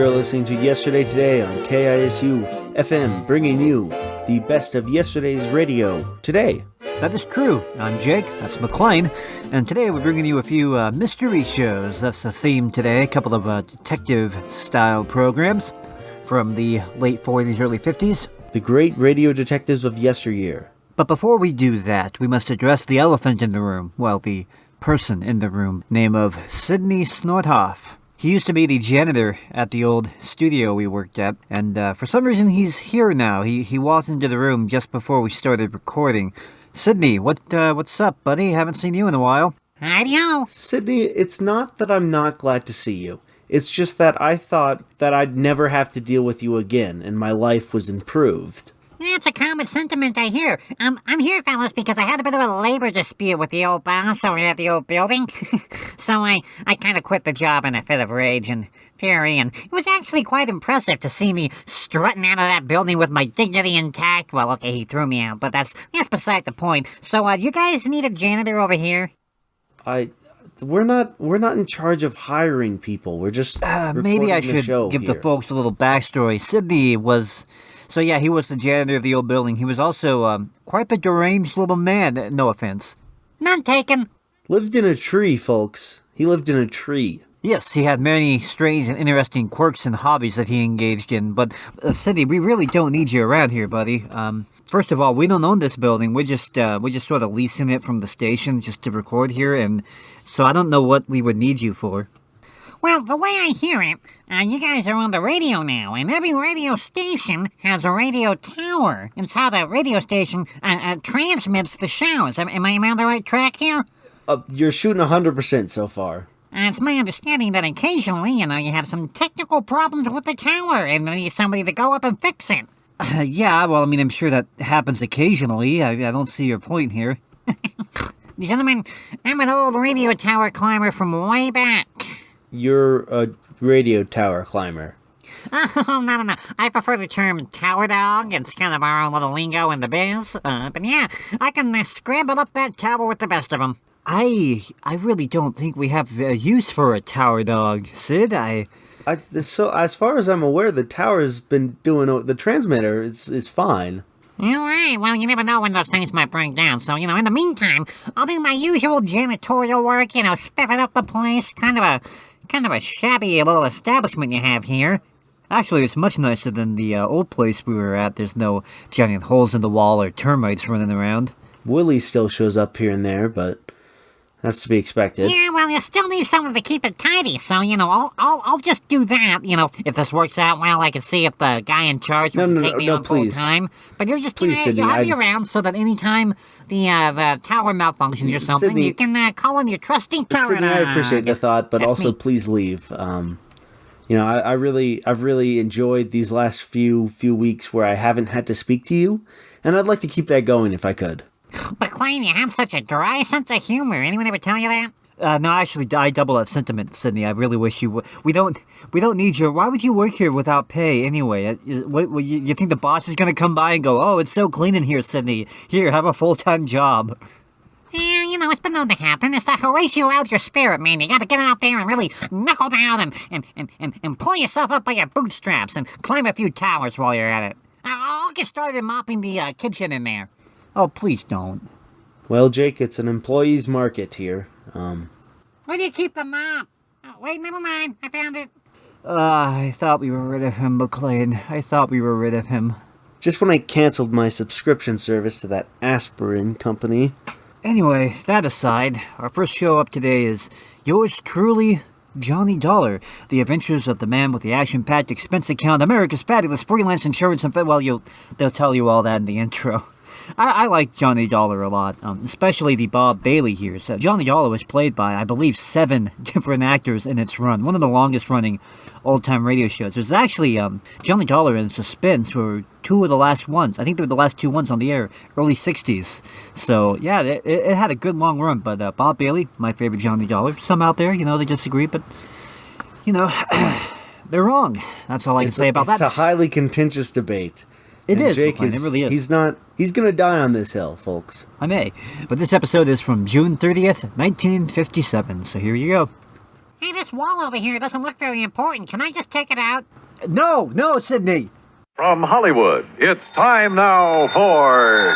You're listening to Yesterday Today on KISU FM, bringing you the best of yesterday's radio today. That is true. I'm Jake, that's McLean, and today we're bringing you a few mystery shows. That's the theme today, a couple of detective-style programs from the late 40s, early 50s. The great radio detectives of yesteryear. But before we do that, we must address the elephant in the room. Well, the person in the room, name of Sidney Snorthoff. He used to be the janitor at the old studio we worked at, and for some reason he's here now. He walked into the room just before we started recording. Sidney, what's up, buddy? Haven't seen you in a while. Hi-yo. Sidney, it's not that I'm not glad to see you. It's just that I thought that I'd never have to deal with you again, and my life was improved. That's a common sentiment I hear. I'm here, fellas, because I had a bit of a labor dispute with the old boss over at the old building. So I kind of quit the job in a fit of rage and fury, and it was actually quite impressive to see me strutting out of that building with my dignity intact. Well, okay, he threw me out, but that's beside the point. So, you guys need a janitor over here? We're not in charge of hiring people. We're just maybe I should give here. the folks a little backstory. Sidney was... So yeah, he was the janitor of the old building. He was also quite the deranged little man, no offense. None taken. Lived in a tree, folks. He lived in a tree. Yes, he had many strange and interesting quirks and hobbies that he engaged in. But, Sidney, we really don't need you around here, buddy. First of all, we don't own this building. We're just sort of leasing it from the station just to record here. And so I don't know what we would need you for. Well, the way I hear it, you guys are on the radio now, and every radio station has a radio tower. It's how the radio station transmits the shows. Am I on the right track here? You're shooting 100% so far. It's my understanding that occasionally, you have some technical problems with the tower, and you need somebody to go up and fix it. Yeah, well, I mean, I'm sure that happens occasionally. I don't see your point here. Gentlemen, I'm an old radio tower climber from way back. You're a radio tower climber. Oh, no. I prefer the term tower dog. It's kind of our own little lingo in the biz. But yeah, I can scramble up that tower with the best of them. I really don't think we have a use for a tower dog, Sid. So as far as I'm aware, the tower's been doing... The transmitter is fine. All right, well, you never know when those things might break down. So, in the meantime, I'll do my usual janitorial work, spiffing up the place. Kind of a shabby little establishment you have here. Actually, it's much nicer than the old place we were at. There's no giant holes in the wall or termites running around. Willie still shows up here and there, but that's to be expected. Yeah, well, you still need someone to keep it tidy, so, I'll just do that. If this works out well, I can see if the guy in charge wants to take me on full time. But you're just, Sidney, you'll have me around so that anytime the tower malfunctions or something, Sidney, you can call in your trusty tower. Sidney, I appreciate the thought, but also please leave. I've really enjoyed these last few weeks where I haven't had to speak to you, and I'd like to keep that going if I could. But Klein, you have such a dry sense of humor. Anyone ever tell you that? No, actually, I double that sentiment, Sidney. I really wish you would. We don't need you. Why would you work here without pay anyway? You think the boss is going to come by and go, "Oh, it's so clean in here, Sidney. Here, have a full-time job." Yeah, it's been known to happen. It's to Horatio out your spirit, man. You gotta get out there and really knuckle down and pull yourself up by your bootstraps and climb a few towers while you're at it. I'll get started mopping the kitchen in there. Oh, please don't. Well, Jake, it's an employee's market here. Where do you keep the mop? Oh, wait, never mind. I found it. I thought we were rid of him, McLean. I thought we were rid of him. Just when I canceled my subscription service to that aspirin company. Anyway, that aside, our first show up today is yours truly, Johnny Dollar, the adventures of the man with the action-packed expense account, America's fabulous freelance insurance, and they'll tell you all that in the intro. I like Johnny Dollar a lot, especially the Bob Bailey years. Johnny Dollar was played by, I believe, 7 different actors in its run. One of the longest-running old-time radio shows. There's actually Johnny Dollar and Suspense were 2 of the last ones. I think they were the last 2 ones on the air, early 60s. So, yeah, it had a good long run. But Bob Bailey, my favorite Johnny Dollar. Some out there, they disagree, but, they're wrong. That's all I can say about that. It's a highly contentious debate. It is, Jake it really is. He's gonna die on this hill, folks. I may. But this episode is from June 30th, 1957, so here you go. Hey, this wall over here doesn't look very important. Can I just take it out? No, Sidney. From Hollywood, it's time now for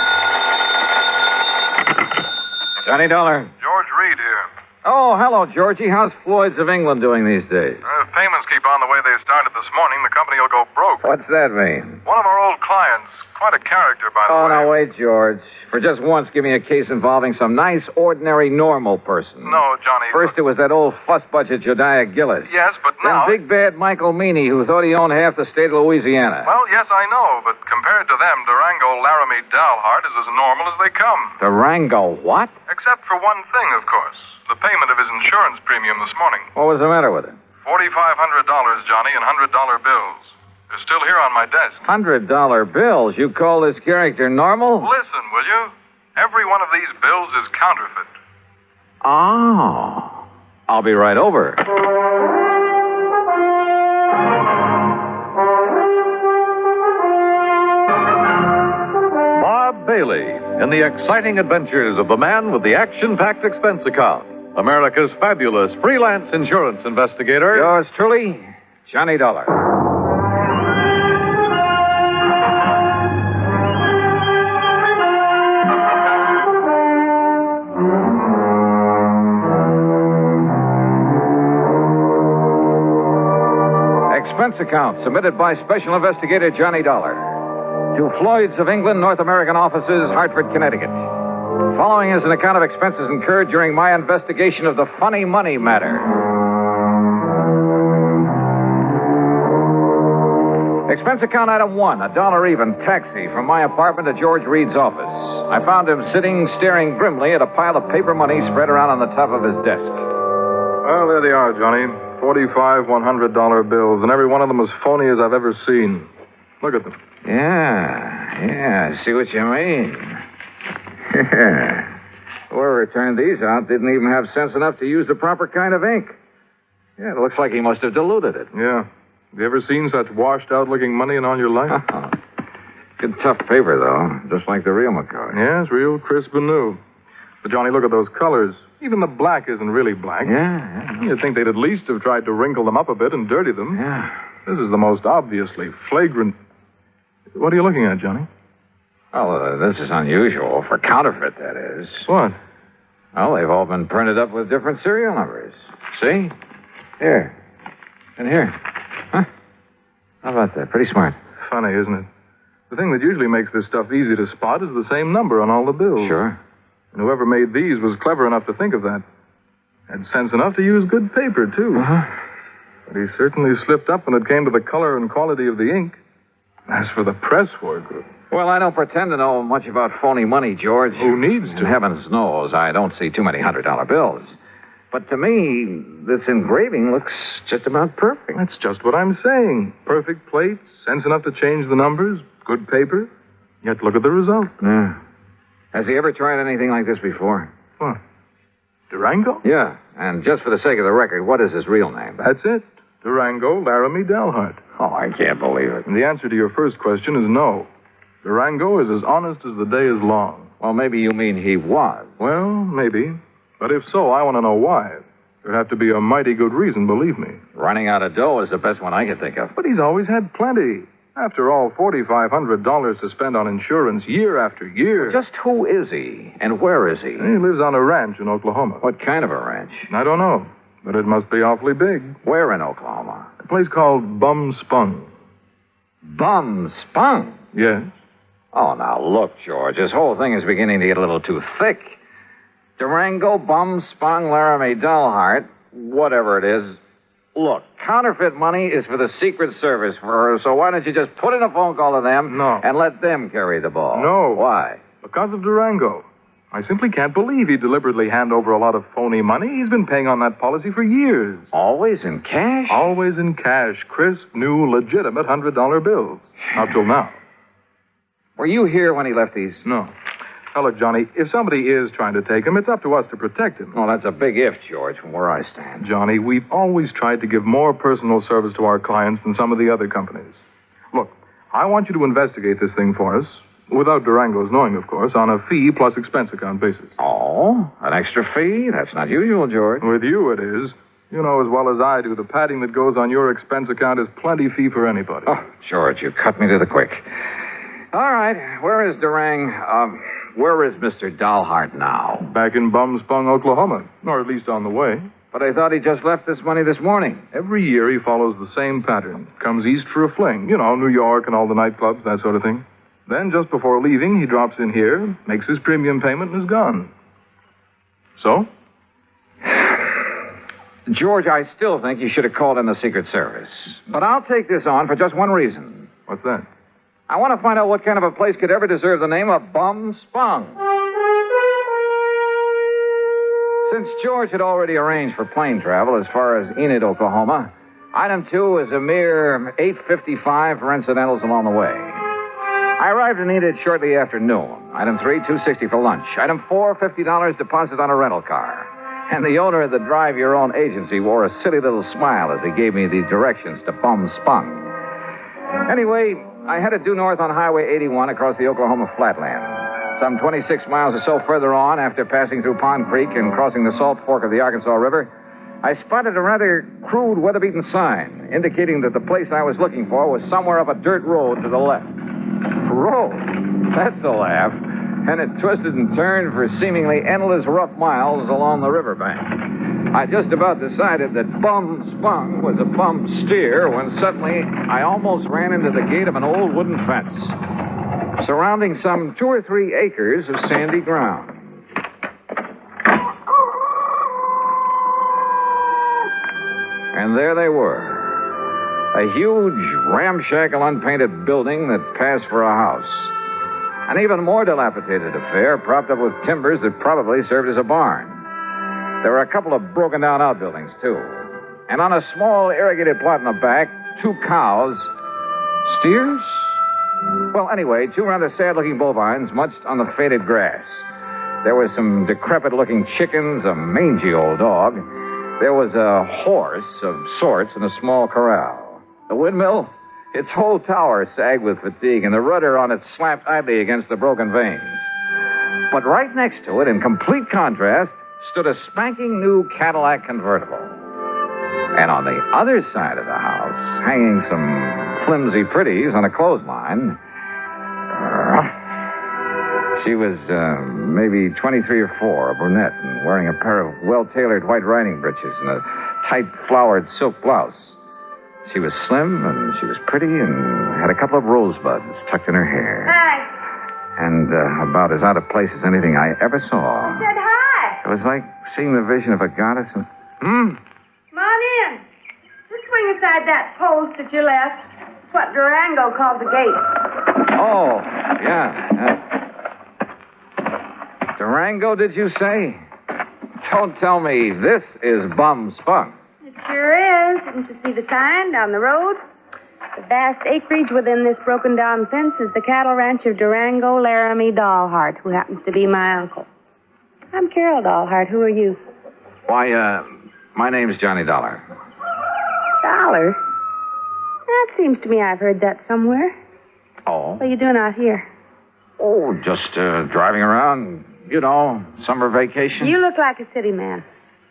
Johnny Dollar. George Reed here. Oh, hello, Georgie. How's Floyd's of England doing these days? If payments keep on the way they started this morning, the company will go broke. What's that mean? One of our old clients, quite a character, by the Oh, way. now, wait, George. For just once, give me a case involving some nice, ordinary, normal person. No, Johnny. First, it was that old fuss-budget Jediah Gillis. Yes, but Then now... big bad Michael Meany, who thought he owned half the state of Louisiana. Well, yes, I know, but compared to them, Durango Laramie Dalhart is as normal as they come. Durango what? Except for one thing, of course. The payment of his insurance premium this morning. What was the matter with it? $4,500, Johnny, in $100 bills. They're still here on my desk. $100 bills? You call this character normal? Listen, will you? Every one of these bills is counterfeit. Oh. I'll be right over. Bob Bailey in the exciting adventures of the man with the action-packed expense account. America's fabulous freelance insurance investigator. Yours truly, Johnny Dollar. Expense account submitted by Special Investigator Johnny Dollar to Floyd's of England, North American offices, Hartford, Connecticut. Following is an account of expenses incurred during my investigation of the funny money matter. Expense account item 1, $1 even taxi from my apartment to George Reed's office. I found him sitting, staring grimly at a pile of paper money spread around on the top of his desk. Well, there they are, Johnny. 45 $100 bills, and every one of them as phony as I've ever seen. Look at them. Yeah, I see what you mean. Whoever turned these out didn't even have sense enough to use the proper kind of ink. Yeah, it looks like he must have diluted it. Yeah. Have you ever seen such washed-out-looking money in all your life? Good tough paper, though, just like the real McCoy. Yes, real crisp and new. But, Johnny, look at those colors. Even the black isn't really black. Yeah. You'd think they'd at least have tried to wrinkle them up a bit and dirty them. Yeah. This is the most obviously flagrant... What are you looking at, Johnny? Well, this is unusual. For counterfeit, that is. What? Well, they've all been printed up with different serial numbers. See? Here. And here. Huh? How about that? Pretty smart. Funny, isn't it? The thing that usually makes this stuff easy to spot is the same number on all the bills. Sure. And whoever made these was clever enough to think of that. Had sense enough to use good paper, too. Uh-huh. But he certainly slipped up when it came to the color and quality of the ink. As for the press work... Well, I don't pretend to know much about phony money, George. Who needs to? And heavens knows I don't see too many $100 bills. But to me, this engraving looks just about perfect. That's just what I'm saying. Perfect plates, sense enough to change the numbers, good paper. Yet look at the result. Yeah. Has he ever tried anything like this before? What? Durango? Yeah. And just for the sake of the record, what is his real name? That's it. Durango Laramie Dalhart. Oh, I can't believe it. And the answer to your first question is no. Durango is as honest as the day is long. Well, maybe you mean he was. Well, maybe. But if so, I want to know why. There'd have to be a mighty good reason, believe me. Running out of dough is the best one I can think of. But he's always had plenty. After all, $4,500 to spend on insurance year after year. Just who is he? And where is he? He lives on a ranch in Oklahoma. What kind of a ranch? I don't know, but it must be awfully big. Where in Oklahoma? A place called Bum Spung. Bum Spung? Yes. Oh, now look, George, this whole thing is beginning to get a little too thick. Durango, Bum Spung, Laramie Dalhart, whatever it is. Look, counterfeit money is for the Secret Service, so why don't you just put in a phone call to them No. and let them carry the ball? No. Why? Because of Durango. I simply can't believe he'd deliberately hand over a lot of phony money. He's been paying on that policy for years. Always in cash? Always in cash, crisp, new, legitimate $100 bills. Up till now. Were you here when he left these? No. Now, look, Johnny, if somebody is trying to take him, it's up to us to protect him. Well, that's a big if, George, from where I stand. Johnny, we've always tried to give more personal service to our clients than some of the other companies. Look, I want you to investigate this thing for us, without Durango's knowing, of course, on a fee plus expense account basis. Oh, an extra fee? That's not usual, George. With you, it is. You know as well as I do, the padding that goes on your expense account is plenty fee for anybody. Oh, George, you cut me to the quick. All right, where is where is Mr. Dahlhart now? Back in Bum-Spung, Oklahoma. Or at least on the way. But I thought he just left this money this morning. Every year he follows the same pattern. Comes east for a fling. You know, New York and all the nightclubs, that sort of thing. Then, just before leaving, he drops in here, makes his premium payment, and is gone. So? George, I still think you should have called in the Secret Service. But I'll take this on for just one reason. What's that? I want to find out what kind of a place could ever deserve the name of Bum-Spung. Since George had already arranged for plane travel as far as Enid, Oklahoma, item 2 is a mere $8.55 for incidentals along the way. I arrived in Enid shortly after noon. Item 3, $2.60 for lunch. Item 4, $50 deposit on a rental car. And the owner of the drive-your-own agency wore a silly little smile as he gave me the directions to Bum-Spung. Anyway, I headed due north on Highway 81 across the Oklahoma flatland. Some 26 miles or so further on, after passing through Pond Creek and crossing the Salt Fork of the Arkansas River, I spotted a rather crude, weather-beaten sign indicating that the place I was looking for was somewhere up a dirt road to the left. Road? That's a laugh. And it twisted and turned for seemingly endless rough miles along the riverbank. I just about decided that Bum-Spung was a bum steer when suddenly I almost ran into the gate of an old wooden fence, surrounding some 2 or 3 acres of sandy ground. And there they were. A huge, ramshackle, unpainted building that passed for a house. An even more dilapidated affair, propped up with timbers that probably served as a barn. There were a couple of broken-down outbuildings, too. And on a small irrigated plot in the back, 2 cows. Steers? Well, anyway, 2 rather sad-looking bovines munched on the faded grass. There were some decrepit-looking chickens, a mangy old dog. There was a horse of sorts in a small corral. The windmill? Its whole tower sagged with fatigue, and the rudder on it slapped idly against the broken vanes. But right next to it, in complete contrast, stood a spanking new Cadillac convertible. And on the other side of the house, hanging some flimsy pretties on a clothesline, she was maybe 23 or 4, a brunette, and wearing a pair of well-tailored white riding breeches and a tight flowered silk blouse. She was slim, and she was pretty, and had a couple of rosebuds tucked in her hair. Hi. And about as out of place as anything I ever saw. I said hi. It was like seeing the vision of a goddess. Come on in. Just swing aside that post at your left. It's what Durango called the gate. Oh, yeah. Durango, did you say? Don't tell me this is Bum-Spung. It sure is. Didn't you see the sign down the road? The vast acreage within this broken-down fence is the cattle ranch of Durango Laramie Dahlhart, who happens to be my uncle. I'm Carol Dahlhart. Who are you? Why, my name's Johnny Dollar. Dollar? That seems to me I've heard that somewhere. Oh? What are you doing out here? Oh, just driving around, you know, summer vacation. You look like a city man.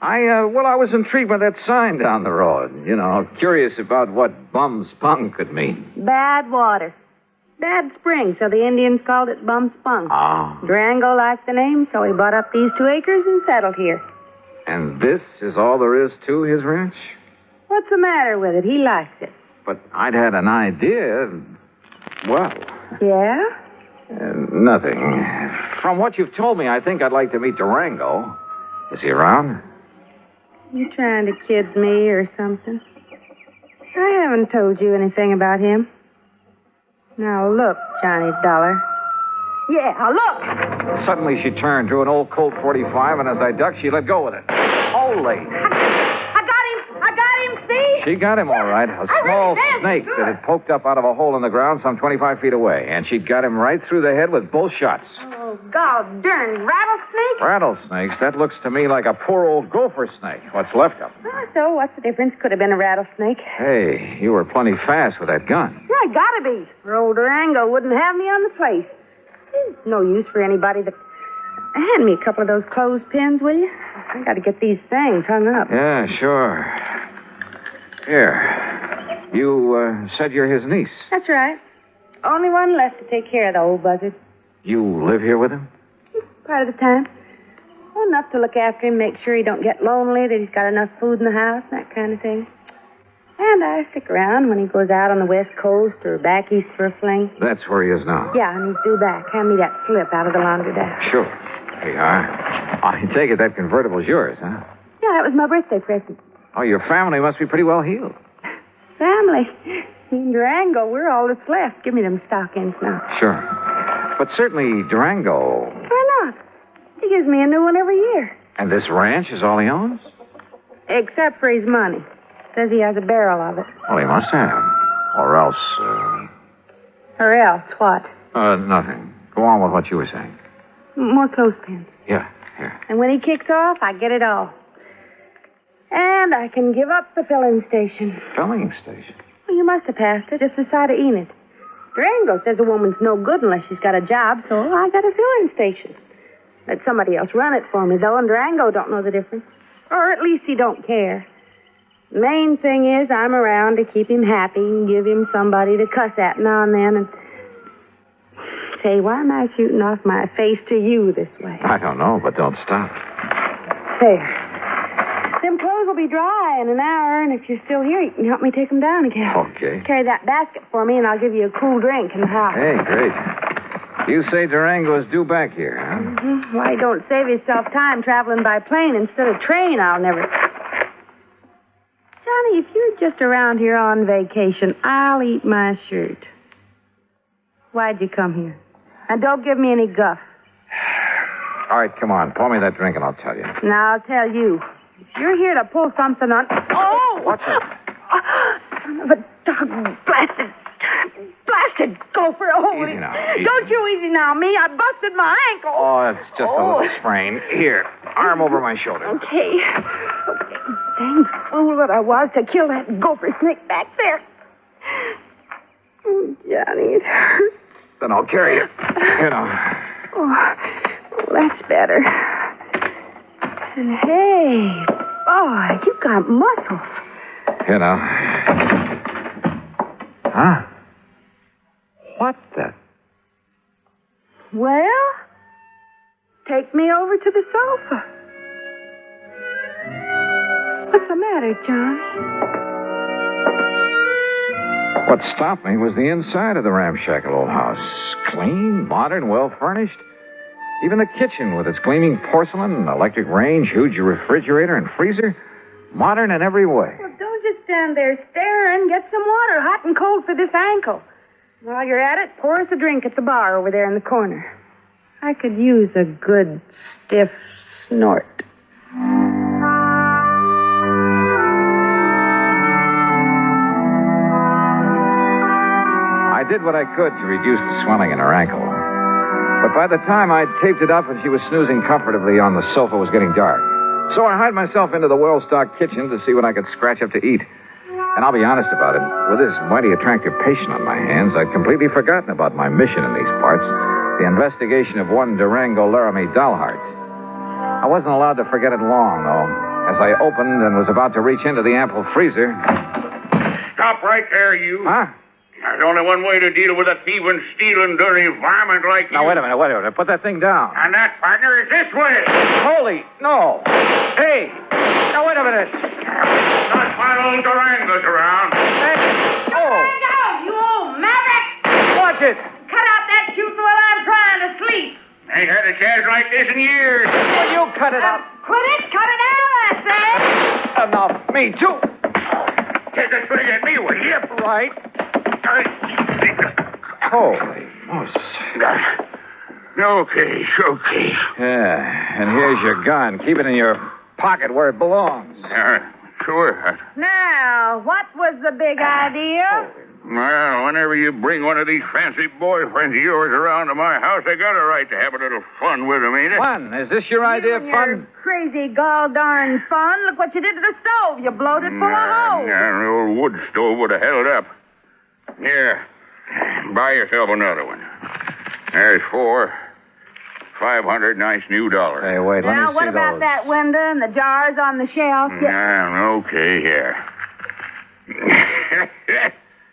I was intrigued by that sign down the road. You know, curious about what Bum-Spung could mean. Bad water. Bad spring, so the Indians called it Bum-Spung. Ah. Durango liked the name, so he bought up these 2 acres and settled here. And this is all there is to his ranch? What's the matter with it? He likes it. But I'd had an idea. Well, Yeah? nothing. From what you've told me, I think I'd like to meet Durango. Is he around? You trying to kid me or something? I haven't told you anything about him. Now look, Johnny Dollar. Yeah, look! Suddenly she turned, drew an old Colt 45, and as I ducked, she let go with it. Holy! I got him, see? She got him all right. A small snake that had poked up out of a hole in the ground some 25 feet away. And she got him right through the head with both shots. Oh, God darn rattlesnake? Rattlesnakes? That looks to me like a poor old gopher snake. What's left of him. So what's the difference? Could have been a rattlesnake. Hey, you were plenty fast with that gun. Yeah, gotta be. Or old Durango wouldn't have me on the place. There's no use for anybody that... Hand me a couple of those clothespins, will you? I got to get these things hung up. Yeah, sure. Here. You said you're his niece. That's right. Only one left to take care of the old buzzard. You live here with him? Part of the time. Well, enough to look after him, make sure he don't get lonely, that he's got enough food in the house, that kind of thing. And I stick around when he goes out on the West Coast or back east for a fling. That's where he is now. Yeah, and he's due back. Hand me that slip out of the laundromat. Sure. Here you are. I take it that convertible's yours, huh? Yeah, that was my birthday present. Oh, your family must be pretty well heeled. Family. Me and Durango, we're all that's left. Give me them stockings now. Sure. But certainly Durango. Why not? He gives me a new one every year. And this ranch is all he owns? Except for his money. Says he has a barrel of it. Well, he must have. Or else, Or else, what? nothing. Go on with what you were saying. More clothespins. Yeah, here. And when he kicks off, I get it all. And I can give up the filling station. Filling station? Well, you must have passed it, just the side of Enid. Durango says a woman's no good unless she's got a job, so I got a filling station. Let somebody else run it for me, though, and Durango don't know the difference. Or at least he don't care. The main thing is I'm around to keep him happy and give him somebody to cuss at now and then. And say, why am I shooting off my face to you this way? I don't know, but don't stop. There. Them clothes will be dry in an hour, and if you're still here, you can help me take them down again. Okay. Carry that basket for me, and I'll give you a cool drink in the house. Hey, great. You say Durango is due back here, huh? Mm-hmm. Why, don't save yourself time traveling by plane instead of train, I'll never... Johnny, if you're just around here on vacation, I'll eat my shirt. Why'd you come here? And don't give me any guff. All right, come on. Pour me that drink and I'll tell you. Now, I'll tell you. If you're here to pull something on... Oh! What's it? Son of a dog, blasted gopher. Holy... Easy now, easy. Don't you easy now, me. I busted my ankle. Oh, it's just a little sprain. Here, arm over my shoulder. Okay. Dang fool that I was to kill that gopher snake back there. Oh, Johnny, it hurts. Then I'll carry you. You know. Oh, that's better. And hey, boy, you got muscles. You know. Huh? What the? Well, take me over to the sofa. What's the matter, Johnny? What stopped me was the inside of the ramshackle old house. Clean, modern, well-furnished. Even the kitchen with its gleaming porcelain, electric range, huge refrigerator, and freezer. Modern in every way. Well, don't just stand there staring. Get some water, hot and cold, for this ankle. While you're at it, pour us a drink at the bar over there in the corner. I could use a good, stiff snort. I did what I could to reduce the swelling in her ankle. But by the time I'd taped it up and she was snoozing comfortably on the sofa, it was getting dark. So I hied myself into the well-stocked kitchen to see what I could scratch up to eat. And I'll be honest about it. With this mighty attractive patient on my hands, I'd completely forgotten about my mission in these parts, the investigation of one Durango Laramie Dalhart. I wasn't allowed to forget it long, though. As I opened and was about to reach into the ample freezer... Stop right there, you. Huh? There's only one way to deal with a thieving, stealing, dirty varmint like you. Now, wait a minute. Put that thing down. And that, partner, is this way. Holy, no. Hey, now, wait a minute. Not while old Durango's around. Hey. Oh, Go, you old maverick! watch it. Cut out that juice while I'm trying to sleep. Ain't had a chance like this in years. Will you cut it out? Quit it! Cut it out, I said! Enough. Me, too. Take a swing at me, will you? Right. Holy Moses. Okay. Yeah, and here's your gun. Keep it in your pocket where it belongs. Sure. Now, what was the big idea? Well, whenever you bring one of these fancy boyfriends of yours around to my house, I got a right to have a little fun with them, ain't it? Fun? Is this your idea of fun? Your crazy gall darn fun. Look what you did to the stove. You blowed it full of holes. Yeah, an old wood stove would have held up. Here, buy yourself another one. There's 4. $500 nice new dollars. Hey, wait, let me Now, see what about those. that window and the jars on the shelf? Okay, here.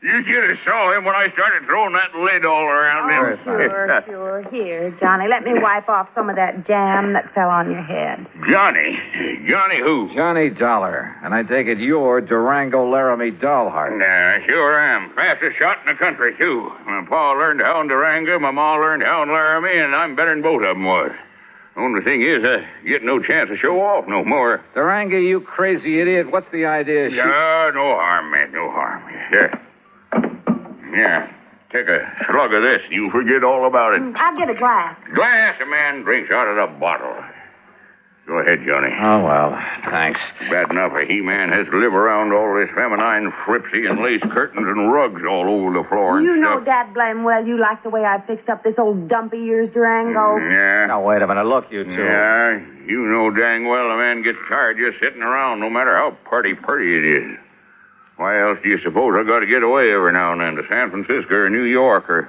You should have saw him when I started throwing that lid all around Oh, him. sure. Here, Johnny, let me wipe off some of that jam that fell on your head. Johnny? Johnny who? Johnny Dollar. And I take it you're Durango Laramie Dollheart. Nah, sure am. Fastest shot in the country, too. My pa learned how in Durango, my ma learned how in Laramie, and I'm better than both of them was. Only thing is, I get no chance to show off no more. Durango, you crazy idiot. What's the idea? No harm, man, no harm. Yeah, take a slug of this. You forget all about it. I'll get a glass. Glass, a man drinks out of the bottle. Go ahead, Johnny. Oh, well, thanks. Bad enough a he-man has to live around all this feminine fripsy and lace curtains and rugs all over the floor and You know, stuff. Dad, blame well you like the way I fixed up this old dumpy ears Durango. Yeah. Now, wait a minute. Look, you two. Yeah, you know dang well a man gets tired just sitting around, no matter how pretty it is. Why else do you suppose I got to get away every now and then to San Francisco or New York or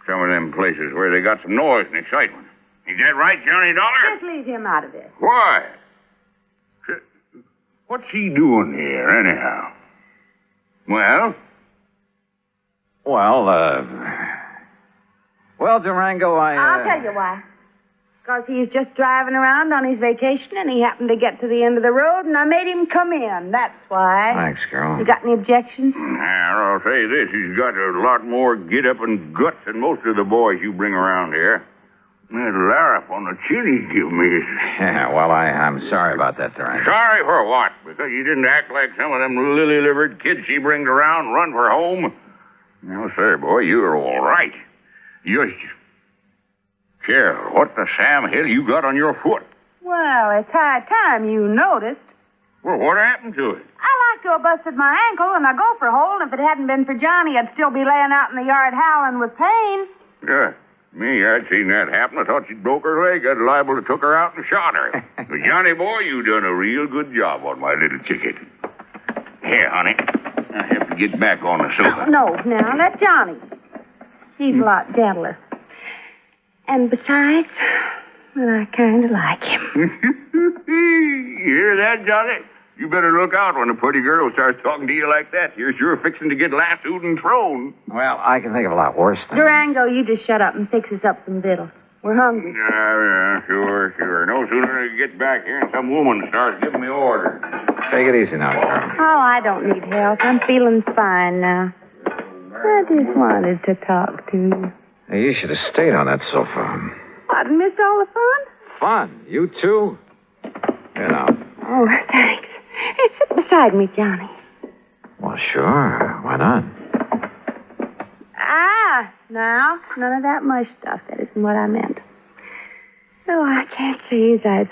some of them places where they got some noise and excitement? Is that right, Johnny Dollar? Just leave him out of this. Why? What's he doing here, anyhow? Well? Well, Durango, I'll tell you why. Because he's just driving around on his vacation and he happened to get to the end of the road and I made him come in. That's why. Thanks, girl. You got any objections? Now, I'll say this. He's got a lot more get-up and guts than most of the boys you bring around here. That larrup on the chin he give me is... Yeah, well, I'm sorry about that, Durango. Sorry for what? Because you didn't act like some of them lily-livered kids she brings around run for home? No, sir, boy, you're all right. Cheryl, what the Sam Hill you got on your foot? Well, it's high time you noticed. Well, what happened to it? I like to have busted my ankle and I go for a hole, and if it hadn't been for Johnny, I'd still be laying out in the yard howling with pain. Yeah, me, I'd seen that happen. I thought she'd broke her leg. I'd liable to took her out and shot her. But Johnny, boy, you done a real good job on my little ticket. Here, honey, I have to get back on the sofa. No, now, let Johnny. He's a lot gentler. And besides, well, I kind of like him. You hear that, Johnny? You better look out when a pretty girl starts talking to you like that. You're sure fixing to get lassoed and thrown. Well, I can think of a lot worse things. Durango, you just shut up and fix us up some victuals. We're hungry. Yeah, sure. No sooner than I get back here and some woman starts giving me orders. Take it easy now, girl. Oh, I don't need help. I'm feeling fine now. I just wanted to talk to you. Hey, you should have stayed on that sofa. What, missed all the fun? Fun? You too? You know. Oh, thanks. Hey, sit beside me, Johnny. Well, sure. Why not? Now, none of that mush stuff. That isn't what I meant. No, I can't say as I'd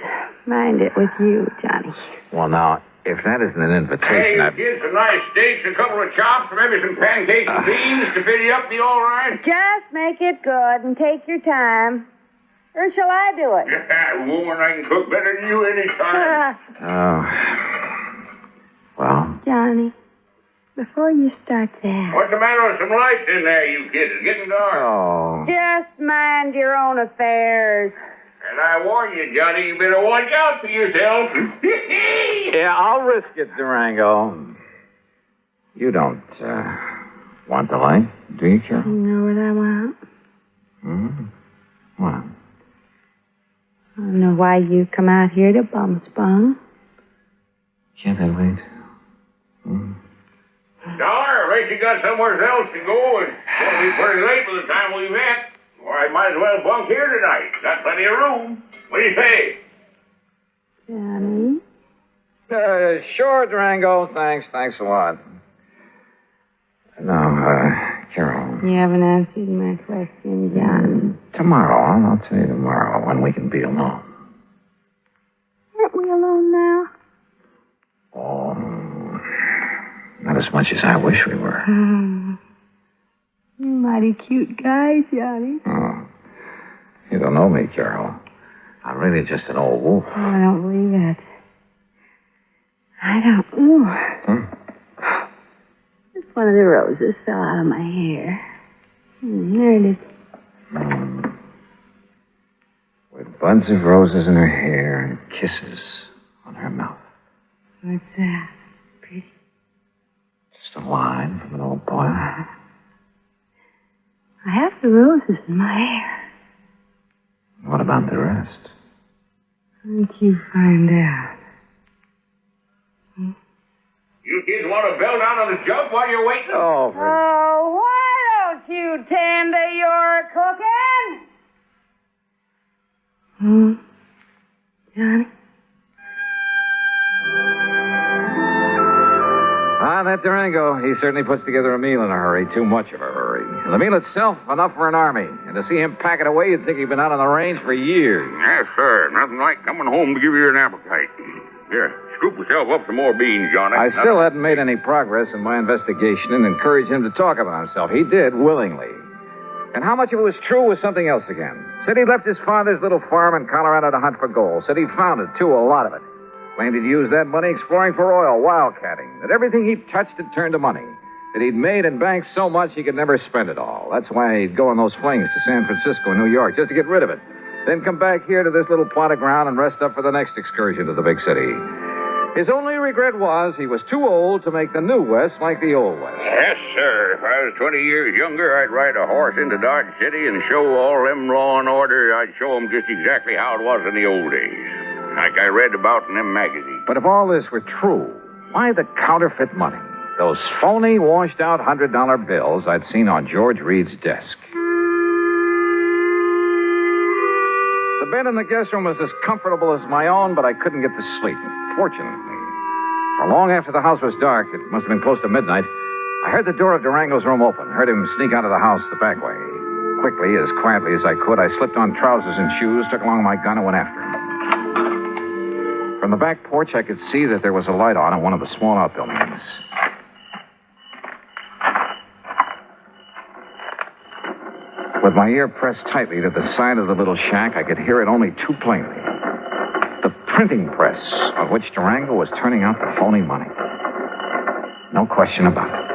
mind it with you, Johnny. Well, now, if that isn't an invitation, Hey, kids, some nice steaks, a couple of chops, maybe some pancakes and beans to fill you up. Be all right? Just make it good and take your time. Or shall I do it? Yeah, woman, I can cook better than you any time. Oh. Well, Johnny, before you start that, What's the matter with some lights in there, you kids? It's getting dark. oh. just mind your own affairs. And I warn you, Johnny, you better watch out for yourself. Yeah, I'll risk it, Durango. You don't, want the light, do you, Carol? You know what I want? Mm-hmm. What? I don't know why you come out here to bum spun. Can't I wait? Mm. Dollar, I bet you got somewhere else to go, and it'll be pretty late by the time we met. Or I might as well bunk here tonight. Got plenty of room. What do you say? Johnny? Sure, Durango. Thanks a lot. No, Carol. You haven't answered my question, John. Tomorrow. I'll tell you tomorrow when we can be alone. Aren't we alone now? Oh, not as much as I wish we were. You're a mighty cute guy, Johnny. Oh, you don't know me, Carol. I'm really just an old wolf. Oh, I don't believe that. I don't. Ooh. Just one of the roses fell out of my hair. There it is. Wait buds of roses in her hair and kisses on her mouth. What's that? Pretty. Just a line from an old poem. I have the roses in my hair. What about the rest? Won't you find out? You kids want to bell down on the jug while you're waiting? Oh, Oh, why don't you tend to your cooking? Johnny? That Durango, he certainly puts together a meal in a hurry. Too much of a hurry. And the meal itself, enough for an army. And to see him pack it away, you'd think he'd been out on the range for years. Yes, sir. Nothing like coming home to give you an appetite. Here, scoop yourself up some more beans, Johnny. I still hadn't made any progress in my investigation and encouraged him to talk about himself. He did, willingly. And how much of it was true was something else again. Said he left his father's little farm in Colorado to hunt for gold. Said he found it, too, a lot of it. Claimed he'd used that money exploring for oil, wildcatting. That everything he touched had turned to money. That he'd made and banked so much he could never spend it all. That's why he'd go on those flings to San Francisco and New York, just to get rid of it. Then come back here to this little plot of ground and rest up for the next excursion to the big city. His only regret was he was too old to make the new West like the old West. Yes, sir. If I was 20 years younger, I'd ride a horse into Dodge City and show all them law and order. I'd show them just exactly how it was in the old days. Like I read about in them magazines. But if all this were true, why the counterfeit money? Those phony, washed-out $100 bills I'd seen on George Reed's desk. The bed in the guest room was as comfortable as my own, but I couldn't get to sleep. Fortunately, for long after the house was dark, it must have been close to midnight, I heard the door of Durango's room open, heard him sneak out of the house the back way. Quickly, as quietly as I could, I slipped on trousers and shoes, took along my gun, and went after him. From the back porch, I could see that there was a light on in one of the small outbuildings. With my ear pressed tightly to the side of the little shack, I could hear it only too plainly. The printing press on which Durango was turning out the phony money. No question about it.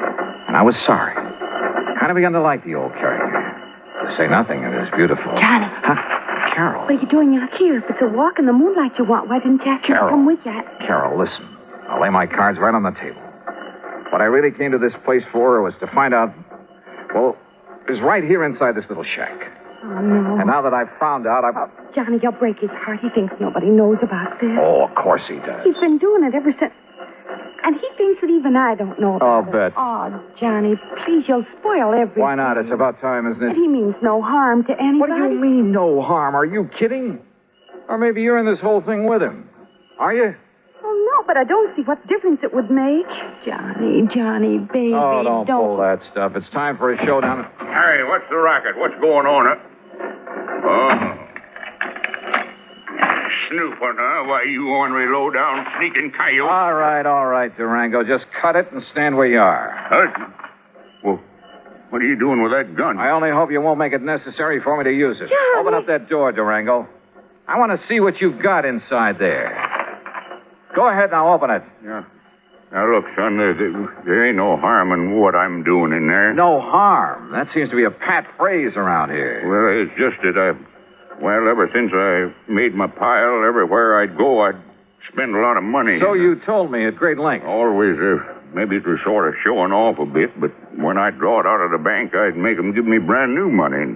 And I was sorry. Kind of begun to like the old character. To say nothing of his beautiful... Johnny. Huh? Carol. What are you doing out here? If it's a walk in the moonlight you want, why didn't you ask me to come with you? Carol, listen. I'll lay my cards right on the table. What I really came to this place for was to find out... Well, it was right here inside this little shack. Oh, no. And now that I've found out, I've... Johnny, you'll break his heart. He thinks nobody knows about this. Oh, of course he does. He's been doing it ever since... And he thinks that even I don't know about I'll bet. it. Oh, Johnny, please, you'll spoil everything. Why not? It's about time, isn't And it? he means no harm to anybody. What do you mean, no harm? Are you kidding? Or maybe you're in this whole thing with him. Are you? Oh, no, but I don't see what difference it would make. Johnny, baby, Oh, don't pull that stuff. It's time for a showdown. Harry, what's the racket? What's going on? Oh. Snooping, huh? Why, you ornery, low-down, sneaking coyote. All right, Durango. Just cut it and stand where you are. Well, what are you doing with that gun? I only hope you won't make it necessary for me to use it. Johnny. Open up that door, Durango. I want to see what you've got inside there. Go ahead now, open it. Yeah. Now, look, son, there ain't no harm in what I'm doing in there. No harm. That seems to be a pat phrase around here. Well, it's just that well, ever since I made my pile, everywhere I'd go, I'd spend a lot of money. So you told me at great length. Always, maybe it was sort of showing off a bit, but when I'd draw it out of the bank, I'd make them give me brand new money.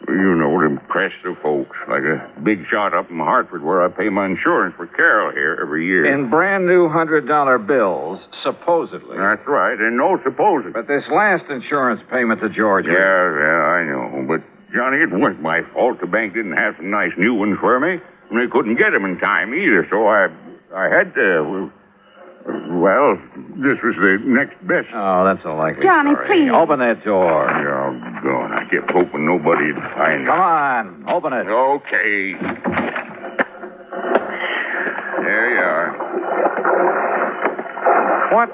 You know, to impress the folks, like a big shot up in Hartford where I pay my insurance for Carol here every year. In brand new $100 bills, supposedly. That's right, and no supposing. But this last insurance payment to Georgia. Yeah, I know. But, Johnny, it wasn't my fault. The bank didn't have some nice new ones for me, and they couldn't get them in time either, so I had to... Well, this was the next best. Oh, that's a likely Johnny, story. please. Open that door. Oh, God, I kept hoping nobody'd find it. Come on, open it. Okay. There you are. What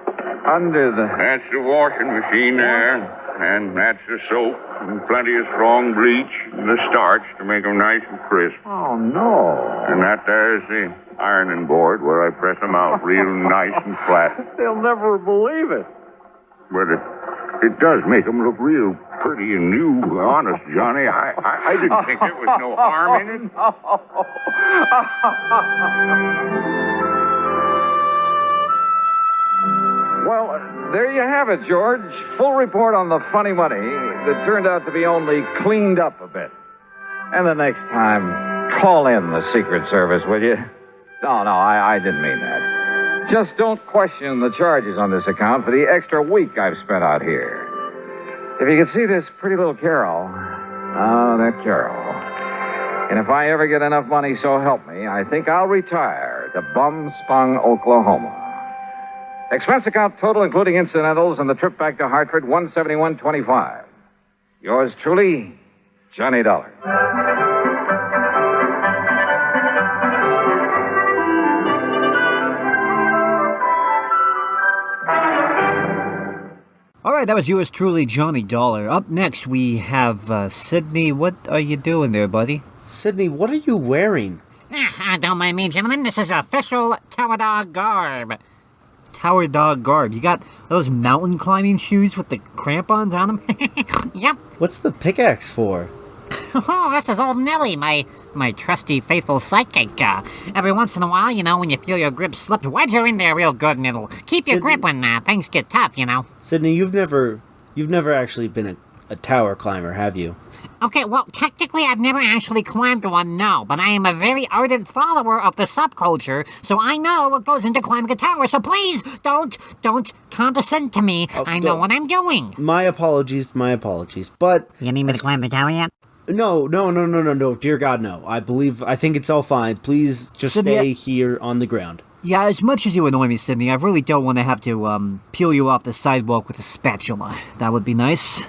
under the... That's the washing machine there. And that's the soap and plenty of strong bleach and the starch to make them nice and crisp. Oh, no. And that there's the ironing board where I press them out real nice and flat. They'll never believe it. But It does make them look real pretty and new. Honest, Johnny, I didn't think there was no harm in it. Well, there you have it, George. Full report on the funny money that turned out to be only cleaned up a bit. And the next time, call in the Secret Service, will you? No, I didn't mean that. Just don't question the charges on this account for the extra week I've spent out here. If you could see this pretty little Carol. Oh, that Carol. And if I ever get enough money, so help me, I think I'll retire to Bum-Spung, Oklahoma. Expense account total, including incidentals, and the trip back to Hartford, $171.25. Yours truly, Johnny Dollar. All right, that was yours truly, Johnny Dollar. Up next, we have Sydney. What are you doing there, buddy? Sydney, what are you wearing? Don't mind me, gentlemen. This is official Tower Dog garb. Tower Dog garb. You got those mountain climbing shoes with the crampons on them? Yep. What's the pickaxe for? Oh, this is old Nellie, my trusty, faithful psychic. Every once in a while, when you feel your grip slipped, wedge her in there real good, and it'll keep your grip when things get tough, Sydney, you've never actually been a tower climber, have you? Okay, well, technically I've never actually climbed one, no, but I am a very ardent follower of the subculture, so I know what goes into climbing a tower, so please don't condescend to me. I know what I'm doing. My apologies, but... You need me to climb the tower yet? No, dear God, no. I think it's all fine. Please just stay here on the ground. Yeah, as much as you annoy me, Sydney, I really don't want to have to, peel you off the sidewalk with a spatula. That would be nice.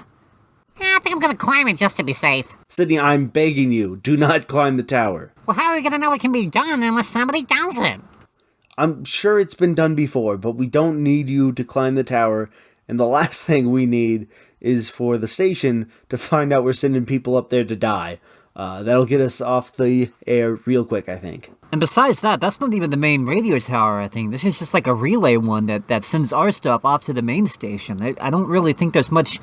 I think I'm gonna climb it just to be safe. Sydney, I'm begging you, do not climb the tower. Well, how are we gonna know it can be done unless somebody does it? I'm sure it's been done before, but we don't need you to climb the tower, and the last thing we need is for the station to find out we're sending people up there to die. That'll get us off the air real quick, I think. And besides that, that's not even the main radio tower, I think. This is just like a relay one that sends our stuff off to the main station. I don't really think there's much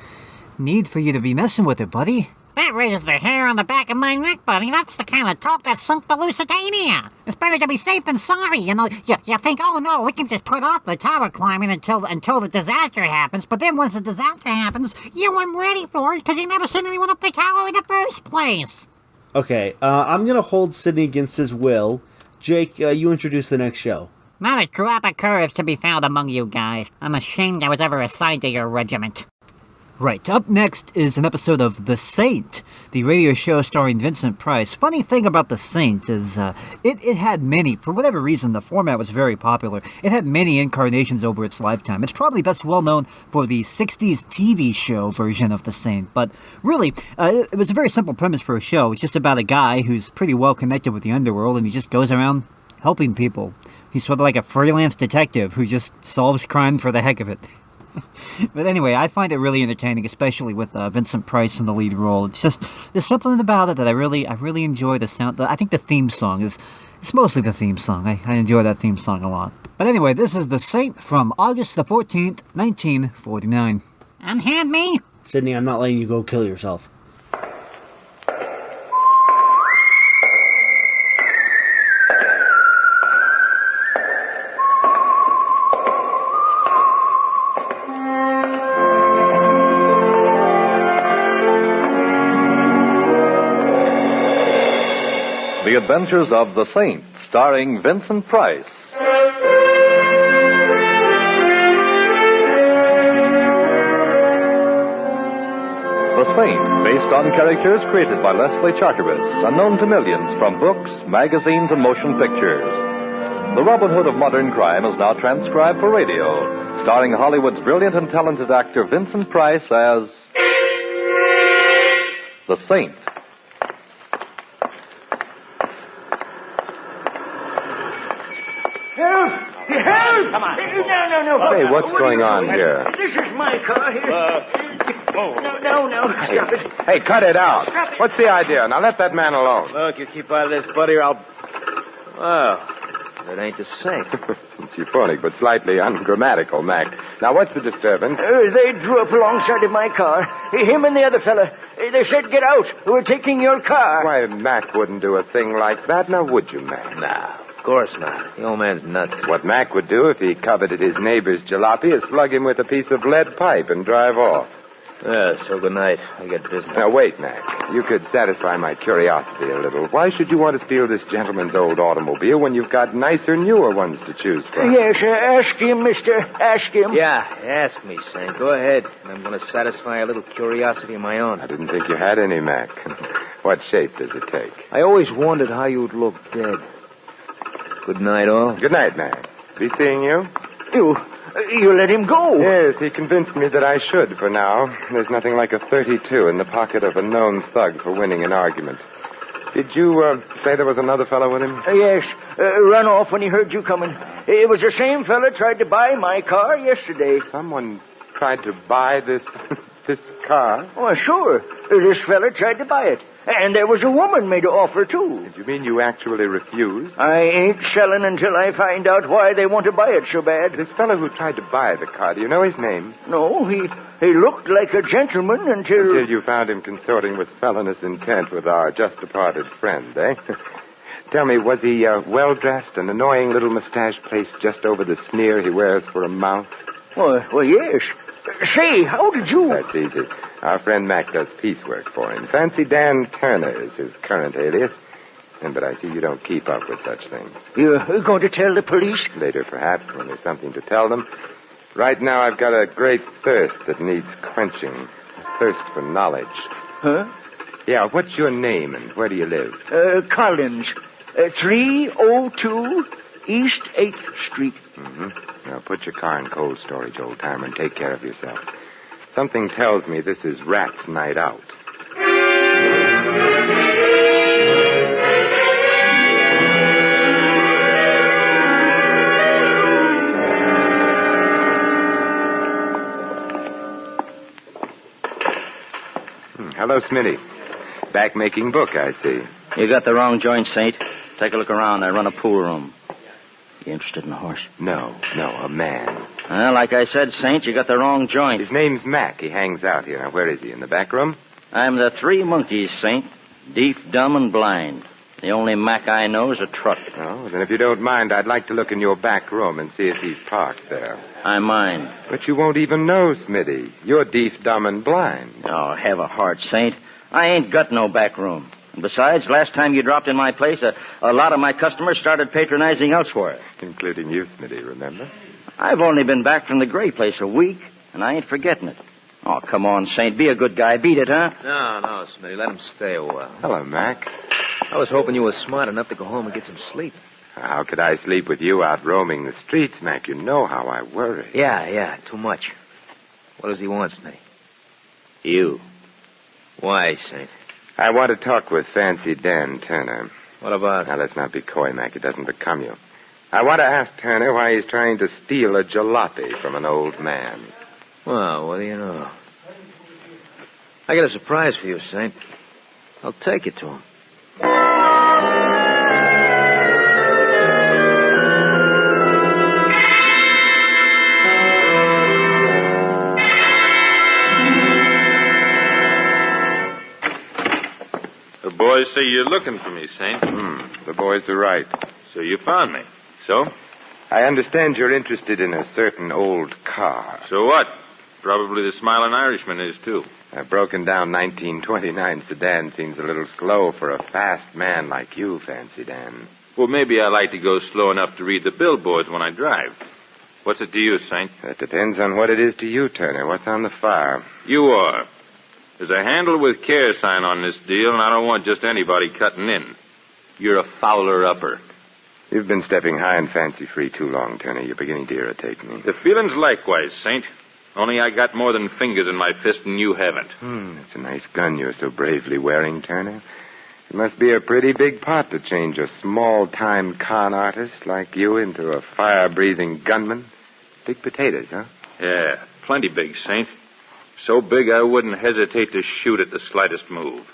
need for you to be messing with it, buddy. That raises the hair on the back of my neck, buddy. That's the kind of talk that sunk the Lusitania. It's better to be safe than sorry, You think, oh no, we can just put off the tower climbing until the disaster happens. But then once the disaster happens, you weren't ready for it because you never sent anyone up the tower in the first place. Okay, I'm gonna hold Sydney against his will. Jake, you introduce the next show. Not a drop of courage to be found among you guys. I'm ashamed I was ever assigned to your regiment. Right, up next is an episode of The Saint, the radio show starring Vincent Price. Funny thing about The Saint is it had many, for whatever reason, the format was very popular. It had many incarnations over its lifetime. It's probably best well known for the 60s TV show version of The Saint, but really, it was a very simple premise for a show. It's just about a guy who's pretty well connected with the underworld, and he just goes around helping people. He's sort of like a freelance detective who just solves crime for the heck of it. But anyway, I find it really entertaining, especially with Vincent Price in the lead role. It's just, there's something about it that I really enjoy the sound. I think the theme song it's mostly the theme song. I enjoy that theme song a lot. But anyway, this is The Saint from August the 14th, 1949. Unhand me? Sydney, I'm not letting you go kill yourself. The Adventures of the Saint, starring Vincent Price. The Saint, based on characters created by Leslie Charteris and known to millions from books, magazines, and motion pictures. The Robin Hood of modern crime is now transcribed for radio, starring Hollywood's brilliant and talented actor Vincent Price as The Saint. Help! Come on. No. Hey, what's going on here? This is my car here. No. Stop it. Hey, cut it out. Stop it. What's the idea? Now let that man alone. Look, you keep out of this, buddy, or I'll... Well, That ain't the Saint. It's euphonic, but slightly ungrammatical, Mac. Now, what's the disturbance? They drew up alongside of my car. Him and the other fella. They said, get out. We're taking your car. Why, Mac wouldn't do a thing like that, now would you, Mac? Nah, of course not. The old man's nuts. What Mac would do if he coveted his neighbor's jalopy is slug him with a piece of lead pipe and drive off. So good night. I get business. Now, wait, Mac. You could satisfy my curiosity a little. Why should you want to steal this gentleman's old automobile when you've got nicer, newer ones to choose from? Yes, ask him, mister. Ask him. Yeah, ask me, Saint. Go ahead. And I'm going to satisfy a little curiosity of my own. I didn't think you had any, Mac. What shape does it take? I always wondered how you'd look dead. Good night, all. Good night, Mac. Be seeing you? You let him go. Yes, he convinced me that I should for now. There's nothing like a 32 in the pocket of a known thug for winning an argument. Did you say there was another fellow with him? Yes. Run off when he heard you coming. It was the same fella tried to buy my car yesterday. Someone tried to buy this car? Oh, sure. This fella tried to buy it. And there was a woman made an offer, too. Did you mean you actually refused? I ain't selling until I find out why they want to buy it so bad. This fellow who tried to buy the car, do you know his name? No, he looked like a gentleman until... Until you found him consorting with felonious intent with our just-departed friend, eh? Tell me, was he well-dressed, an annoying little mustache placed just over the sneer he wears for a mouth? Well, yes. Say, how did you... That's easy. Our friend Mac does piecework for him. Fancy Dan Turner is his current alias. But I see you don't keep up with such things. You're going to tell the police? Later, perhaps, when there's something to tell them. Right now, I've got a great thirst that needs quenching. A thirst for knowledge. Huh? Yeah, what's your name and where do you live? Collins. 302 East 8th Street. Mm-hmm. Now, put your car in cold storage, old-timer, and take care of yourself. Something tells me this is Rat's night out. Hello, Smitty. Back making book, I see. You got the wrong joint, Saint. Take a look around. I run a pool room. You interested in a horse? No, a man. Well, like I said, Saint, you got the wrong joint. His name's Mac. He hangs out here. Now, where is he? In the back room? I'm the three monkeys, Saint. Deaf, dumb, and blind. The only Mac I know is a truck. Oh, then if you don't mind, I'd like to look in your back room and see if he's parked there. I mind. But you won't even know, Smitty. You're deaf, dumb, and blind. Oh, have a heart, Saint. I ain't got no back room. And besides, last time you dropped in my place, a lot of my customers started patronizing elsewhere. Including you, Smitty, remember? I've only been back from the gray place a week, and I ain't forgetting it. Oh, come on, Saint. Be a good guy. Beat it, huh? No, Smitty. Let him stay a while. Hello, Mac. I was hoping you were smart enough to go home and get some sleep. How could I sleep with you out roaming the streets, Mac? You know how I worry. Yeah, too much. What does he want, Smitty? You. Why, Saint? I want to talk with Fancy Dan Turner. What about... Now, let's not be coy, Mac. It doesn't become you. I want to ask Turner why he's trying to steal a jalopy from an old man. Well, what do you know? I got a surprise for you, Saint. I'll take you to him. The boys say you're looking for me, Saint. The boys are right. So you found me. So? I understand you're interested in a certain old car. So what? Probably the Smiling Irishman is, too. A broken down 1929 sedan seems a little slow for a fast man like you, Fancy Dan. Well, maybe I like to go slow enough to read the billboards when I drive. What's it to you, Saint? That depends on what it is to you, Turner. What's on the fire? You are. There's a handle with care sign on this deal, and I don't want just anybody cutting in. You're a fowler-upper. You've been stepping high and fancy-free too long, Turner. You're beginning to irritate me. The feeling's likewise, Saint. Only I got more than fingers in my fist and you haven't. That's a nice gun you're so bravely wearing, Turner. It must be a pretty big pot to change a small-time con artist like you into a fire-breathing gunman. Big potatoes, huh? Yeah, plenty big, Saint. So big I wouldn't hesitate to shoot at the slightest move.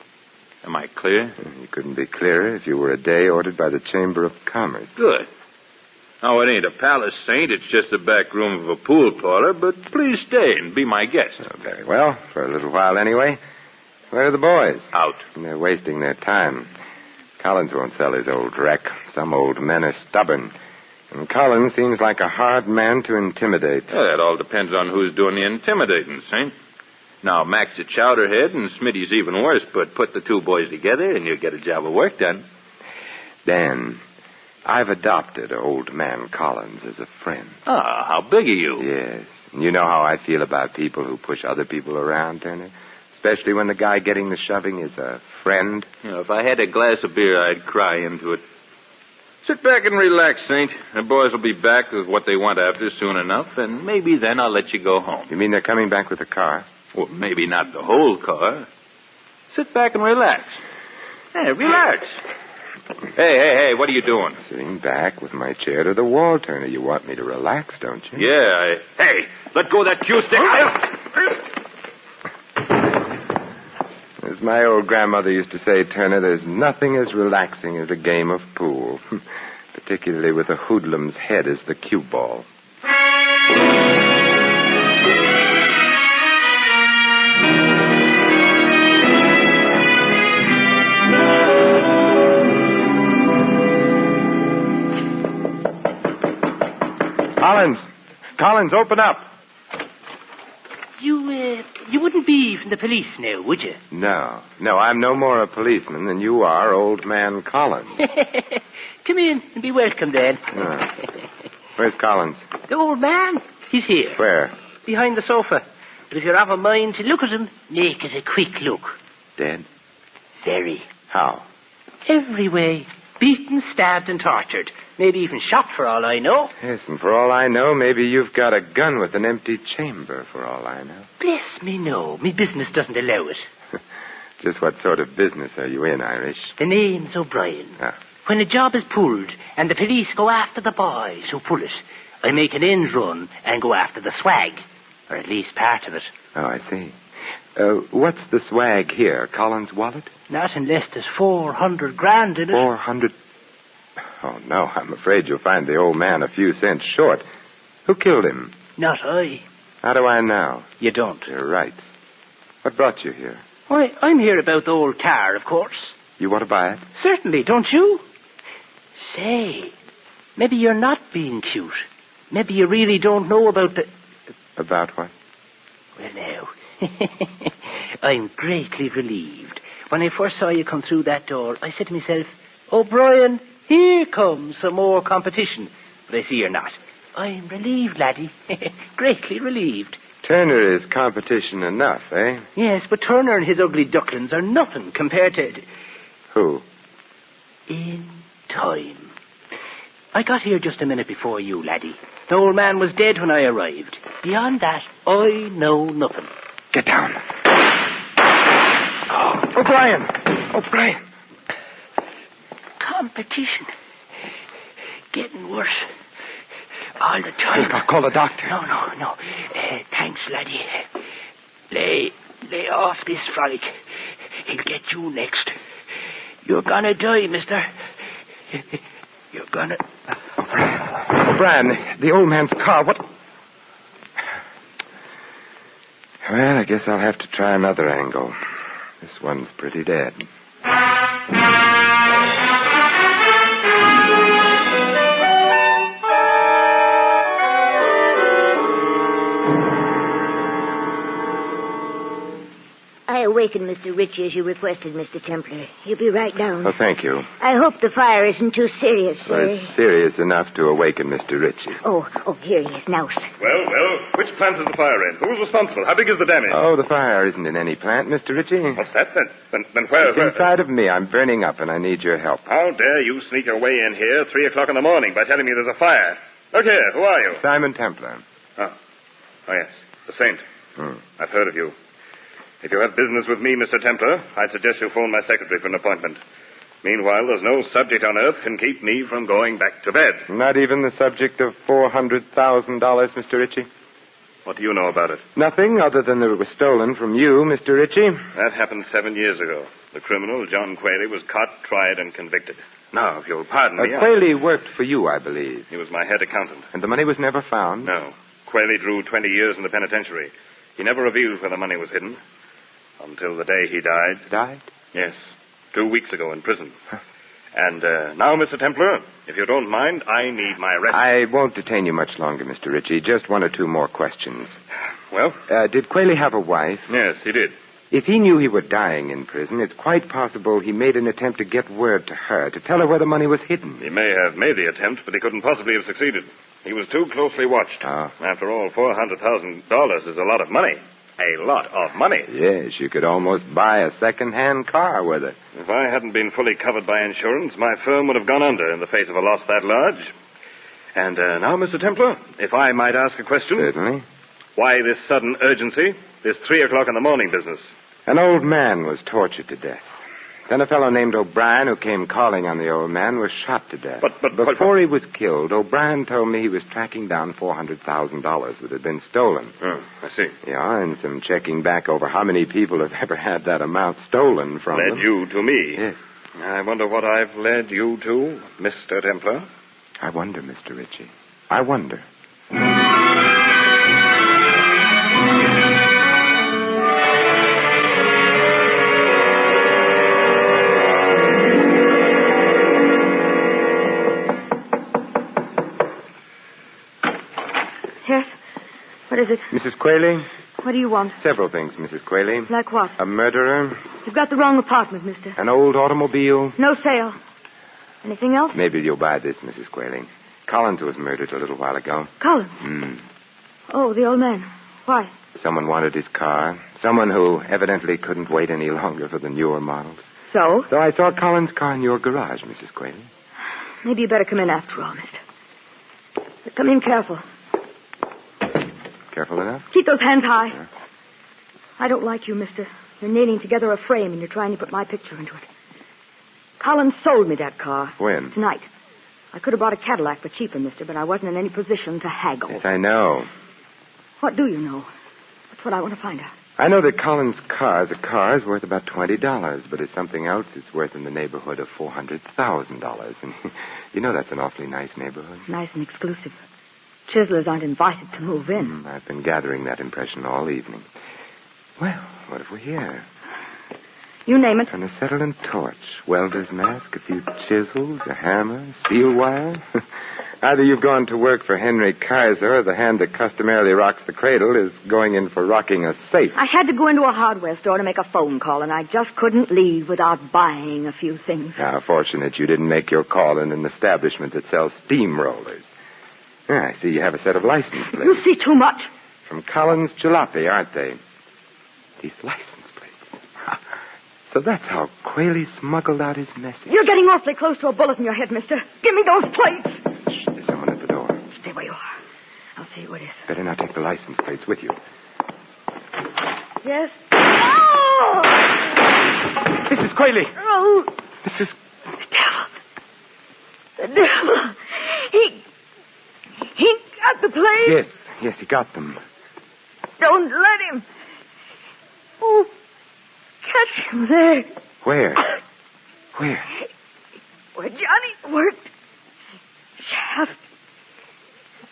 Am I clear? You couldn't be clearer if you were a day ordered by the Chamber of Commerce. Good. Oh, it ain't a palace, Saint. It's just the back room of a pool parlor, but please stay and be my guest. Oh, very well, for a little while anyway. Where are the boys? Out. They're wasting their time. Collins won't sell his old wreck. Some old men are stubborn. And Collins seems like a hard man to intimidate. Well, that all depends on who's doing the intimidating, Saint. Now, Mac's a chowderhead and Smitty's even worse, but put the two boys together and you'll get a job of work done. Dan, I've adopted old man Collins as a friend. Ah, how big are you? Yes. And you know how I feel about people who push other people around, Turner? Especially when the guy getting the shoving is a friend. You know, if I had a glass of beer, I'd cry into it. Sit back and relax, Saint. The boys will be back with what they want after soon enough, and maybe then I'll let you go home. You mean they're coming back with a car? Well, maybe not the whole car. Sit back and relax. Hey, relax. Hey, what are you doing? Sitting back with my chair to the wall, Turner. You want me to relax, don't you? Yeah, Hey, let go of that cue stick. As my old grandmother used to say, Turner, there's nothing as relaxing as a game of pool. Particularly with a hoodlum's head as the cue ball. Collins, open up. You wouldn't be from the police now, would you? No, I'm no more a policeman than you are, old man Collins. Come in and be welcome, then. Where's Collins? The old man? He's here. Where? Behind the sofa. But if you're of a mind to look at him, make us a quick look. Dead? Very. How? Every way. Beaten, stabbed, and tortured. Maybe even shot, for all I know. Yes, and for all I know, maybe you've got a gun with an empty chamber, for all I know. Bless me, no. Me business doesn't allow it. Just what sort of business are you in, Irish? The name's O'Brien. Ah. When a job is pulled and the police go after the boys who pull it, I make an end run and go after the swag. Or at least part of it. Oh, I see. What's the swag here? Collins' wallet? Not unless there's 400 grand in it. 400? Oh, no, I'm afraid you'll find the old man a few cents short. Who killed him? Not I. How do I know? You don't. You're right. What brought you here? Why, I'm here about the old car, of course. You want to buy it? Certainly, don't you? Say, maybe you're not being cute. Maybe you really don't know about the... About what? Well, now, I'm greatly relieved. When I first saw you come through that door, I said to myself, O'Brien, here comes some more competition. But I see you're not. I'm relieved, laddie. Greatly relieved. Turner is competition enough, eh? Yes, but Turner and his ugly ducklings are nothing compared to... Who? In time. I got here just a minute before you, laddie. The old man was dead when I arrived. Beyond that, I know nothing. Get down. Oh, O'Brien. Competition. Getting worse. All the time. I'll call the doctor. No. Thanks, laddie. Lay off this frolic. He'll get you next. You're gonna die, mister. You're gonna... O'Brien, the old man's car, what... Well, I guess I'll have to try another angle. This one's pretty dead. I awakened Mr. Ritchie as you requested, Mr. Templar. He'll be right down. Oh, thank you. I hope the fire isn't too serious, Well, sir. it's serious enough to awaken Mr. Ritchie. Oh, here he is now. Well, which plant is the fire in? Who's responsible? How big is the damage? Oh, the fire isn't in any plant, Mr. Ritchie. What's that, then? Then where... It's inside of me. I'm burning up, and I need your help. How dare you sneak your way in here 3 o'clock in the morning by telling me there's a fire? Look here, who are you? Simon Templar. Oh, yes, the Saint. I've heard of you. If you have business with me, Mr. Templar, I suggest you phone my secretary for an appointment. Meanwhile, there's no subject on earth can keep me from going back to bed. Not even the subject of $400,000, Mr. Ritchie? What do you know about it? Nothing other than that it was stolen from you, Mr. Ritchie. That happened 7 years ago. The criminal, John Quayle, was caught, tried, and convicted. Now, if you'll pardon me... Quayle worked for you, I believe. He was my head accountant. And the money was never found? No. Quayle drew 20 years in the penitentiary. He never revealed where the money was hidden. Until the day he died. Died? Yes. 2 weeks ago in prison. And now, Mr. Templar, if you don't mind, I need my rest. I won't detain you much longer, Mr. Ritchie. Just one or two more questions. Well? Did Quayle have a wife? Yes, he did. If he knew he were dying in prison, it's quite possible he made an attempt to get word to her, to tell her where the money was hidden. He may have made the attempt, but he couldn't possibly have succeeded. He was too closely watched. After all, $400,000 is a lot of money. A lot of money. Yes, you could almost buy a second-hand car with it. If I hadn't been fully covered by insurance, my firm would have gone under in the face of a loss that large. And now, Mr. Templar, if I might ask a question. Certainly. Why this sudden urgency, this 3 o'clock in the morning business? An old man was tortured to death. Then a fellow named O'Brien, who came calling on the old man, was shot to death. But before he was killed, O'Brien told me he was tracking down $400,000 that had been stolen. Oh, I see. Yeah, and some checking back over how many people have ever had that amount stolen from them. Led you to me. Yes. I wonder what I've led you to, Mr. Templar. I wonder, Mr. Ritchie. I wonder. Yes? What is it? Mrs. Quayle? What do you want? Several things, Mrs. Quayle. Like what? A murderer. You've got the wrong apartment, mister. An old automobile. No sale. Anything else? Maybe you'll buy this, Mrs. Quayle. Collins was murdered a little while ago. Collins? Oh, the old man. Why? Someone wanted his car. Someone who evidently couldn't wait any longer for the newer models. So? So I saw Collins' car in your garage, Mrs. Quayle. Maybe you better come in after all, mister. But come in careful. Careful enough? Keep those hands high. Yeah. I don't like you, mister. You're nailing together a frame and you're trying to put my picture into it. Collins sold me that car. When? Tonight. I could have bought a Cadillac for cheaper, mister, but I wasn't in any position to haggle. Yes, I know. What do you know? That's what I want to find out. I know that Collins' car as a car is worth about $20, but as something else, it's worth in the neighborhood of $400,000. And you know that's an awfully nice neighborhood. Nice and exclusive. Chiselers aren't invited to move in. I've been gathering that impression all evening. Well, what if we're here? You name it. An acetylene torch, welder's mask, a few chisels, a hammer, steel wire. Either you've gone to work for Henry Kaiser, or the hand that customarily rocks the cradle is going in for rocking a safe. I had to go into a hardware store to make a phone call, and I just couldn't leave without buying a few things. How fortunate you didn't make your call in an establishment that sells steamrollers. I see you have a set of license plates. You see too much. From Collins Jalopy, aren't they? These license plates. So that's how Quayle smuggled out his message. You're getting awfully close to a bullet in your head, mister. Give me those plates. Shh, there's someone at the door. Stay where you are. I'll see who it is. Better not take the license plates with you. Yes? Oh! Mrs. Quayle! Oh! Mrs. The devil! He got the plates. Yes, he got them. Don't let him. Oh, catch him there. Where? Where? Where Johnny worked. Shaft.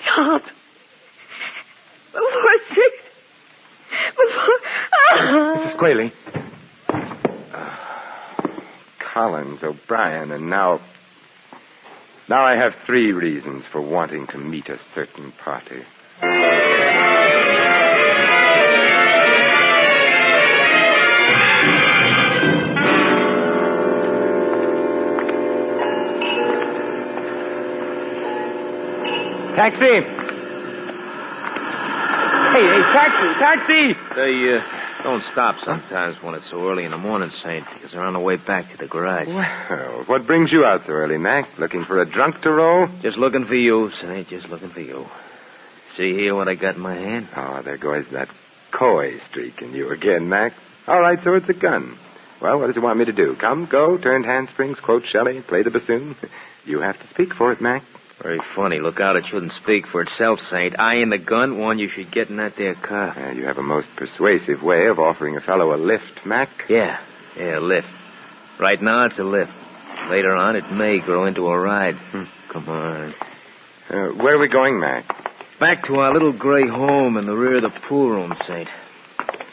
Top. Before 6. Before... Mrs. Quayle. Collins, O'Brien, and now I have 3 reasons for wanting to meet a certain party. Taxi! Hey, taxi! They don't stop sometimes when it's so early in the morning, Saint, because they're on the way back to the garage. Well, what brings you out so early, Mac? Looking for a drunk to roll? Just looking for you, Saint, just looking for you. See here what I got in my hand? Oh, there goes that coy streak in you again, Mac. All right, so it's a gun. Well, what does it want me to do? Come, go, turned handsprings, quote Shelley, play the bassoon? You have to speak for it, Mac. Very funny. Look out, it shouldn't speak for itself, Saint. I and the gun warn you should get in that there car. You have a most persuasive way of offering a fellow a lift, Mac. Yeah, a lift. Right now, it's a lift. Later on, it may grow into a ride. Come on. Where are we going, Mac? Back to our little gray home in the rear of the pool room, Saint.